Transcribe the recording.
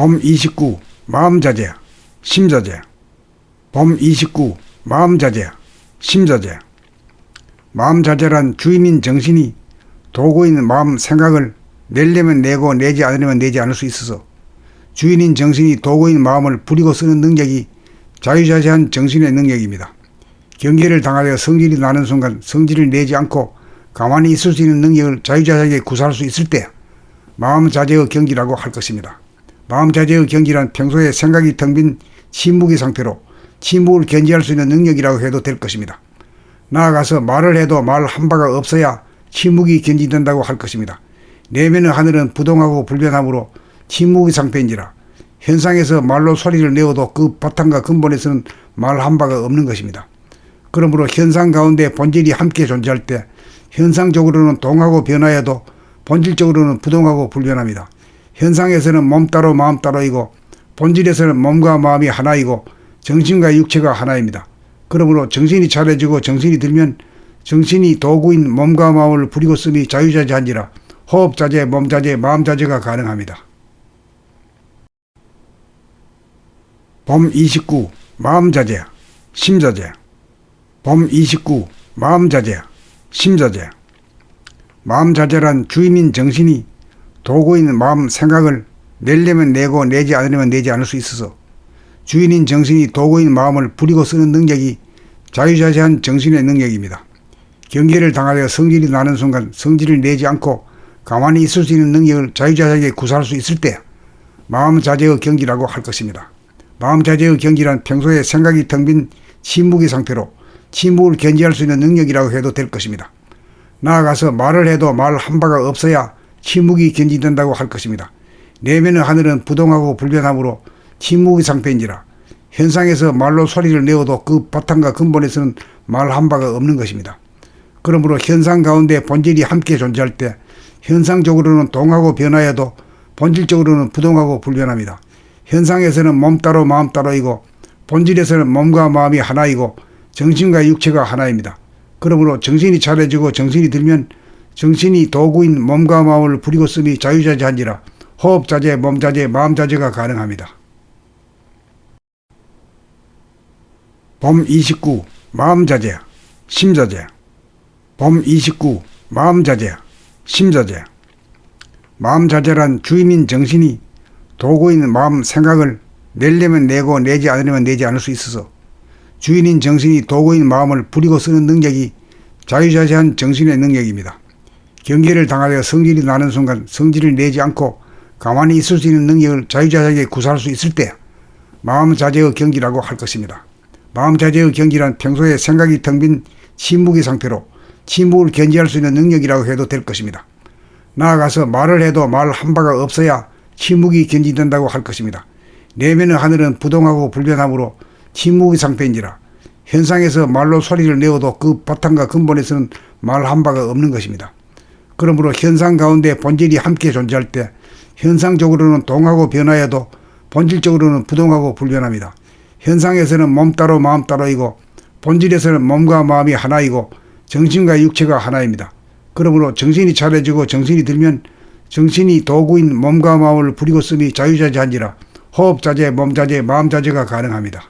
봄 29 마음자재 심자재. 봄 29 마음자재 심자재. 마음자재란 주인인 정신이 도구인 마음 생각을 내려면 내고 내지 않으려면 내지 않을 수 있어서 주인인 정신이 도구인 마음을 부리고 쓰는 능력이 자유자재한 정신의 능력입니다. 경계를 당하여 성질이 나는 순간 성질을 내지 않고 가만히 있을 수 있는 능력을 자유자재하게 구사할 수 있을 때 마음자재의 경기라고 할 것입니다. 마음자재의 경기란 평소에 생각이 텅 빈 침묵의 상태로 침묵을 견지할 수 있는 능력이라고 해도 될 것입니다. 나아가서 말을 해도 말 한 바가 없어야 침묵이 견지된다고 할 것입니다. 내면의 하늘은 부동하고 불변하므로 침묵의 상태인지라 현상에서 말로 소리를 내어도 그 바탕과 근본에서는 말 한 바가 없는 것입니다. 그러므로 현상 가운데 본질이 함께 존재할 때 현상적으로는 동하고 변화해도 본질적으로는 부동하고 불변합니다. 현상에서는 몸 따로 마음 따로이고 본질에서는 몸과 마음이 하나이고 정신과 육체가 하나입니다. 그러므로 정신이 차려지고 정신이 들면 정신이 도구인 몸과 마음을 부리고 쓰니 자유자재한지라 호흡자재, 몸자재, 마음자재가 가능합니다. 봄 29 마음자재 심자재. 봄 29 마음자재 심자재. 마음자재란 주인인 정신이 도구인 마음 생각을 내려면 내고 내지 않으려면 내지 않을 수 있어서 주인인 정신이 도구인 마음을 부리고 쓰는 능력이 자유자재한 정신의 능력입니다. 경계를 당하여 성질이 나는 순간 성질을 내지 않고 가만히 있을 수 있는 능력을 자유자재하게 구사할 수 있을 때 마음자재의 경기라고 할 것입니다. 마음자재의 경기란 평소에 생각이 텅 빈 침묵의 상태로 침묵을 견지할 수 있는 능력이라고 해도 될 것입니다. 나아가서 말을 해도 말 한 바가 없어야 침묵이 견지된다고 할 것입니다. 내면의 하늘은 부동하고 불변하므로 침묵의 상태인지라 현상에서 말로 소리를 내어도 그 바탕과 근본에서는 말 한 바가 없는 것입니다. 그러므로 현상 가운데 본질이 함께 존재할 때 현상적으로는 동하고 변화해도 본질적으로는 부동하고 불변합니다. 현상에서는 몸 따로 마음 따로이고 본질에서는 몸과 마음이 하나이고 정신과 육체가 하나입니다. 그러므로 정신이 차려지고 정신이 들면 정신이 도구인 몸과 마음을 부리고 쓰니 자유자재한지라 호흡자재, 몸자재, 마음자재가 가능합니다. 봄 29 마음자재 심자재. 봄 29 마음자재 심자재. 마음자재란 주인인 정신이 도구인 마음 생각을 내려면 내고 내지 않으려면 내지 않을 수 있어서 주인인 정신이 도구인 마음을 부리고 쓰는 능력이 자유자재한 정신의 능력입니다. 경계를 당하여 성질이 나는 순간 성질을 내지 않고 가만히 있을 수 있는 능력을 자유자재하게 구사할 수 있을 때 마음자재의 경기라고 할 것입니다. 마음자재의 경기란 평소에 생각이 텅 빈 침묵의 상태로 침묵을 견지할 수 있는 능력이라고 해도 될 것입니다. 나아가서 말을 해도 말 한 바가 없어야 침묵이 견지된다고 할 것입니다. 내면의 하늘은 부동하고 불변하므로 침묵의 상태인지라 현상에서 말로 소리를 내어도 그 바탕과 근본에서는 말 한 바가 없는 것입니다. 그러므로 현상 가운데 본질이 함께 존재할 때 현상적으로는 동하고 변화해도 본질적으로는 부동하고 불변합니다. 현상에서는 몸 따로 마음 따로이고 본질에서는 몸과 마음이 하나이고 정신과 육체가 하나입니다. 그러므로 정신이 차려지고 정신이 들면 정신이 도구인 몸과 마음을 부리고 쓰니 자유자재한지라 호흡자재, 몸자재, 마음자재가 가능합니다.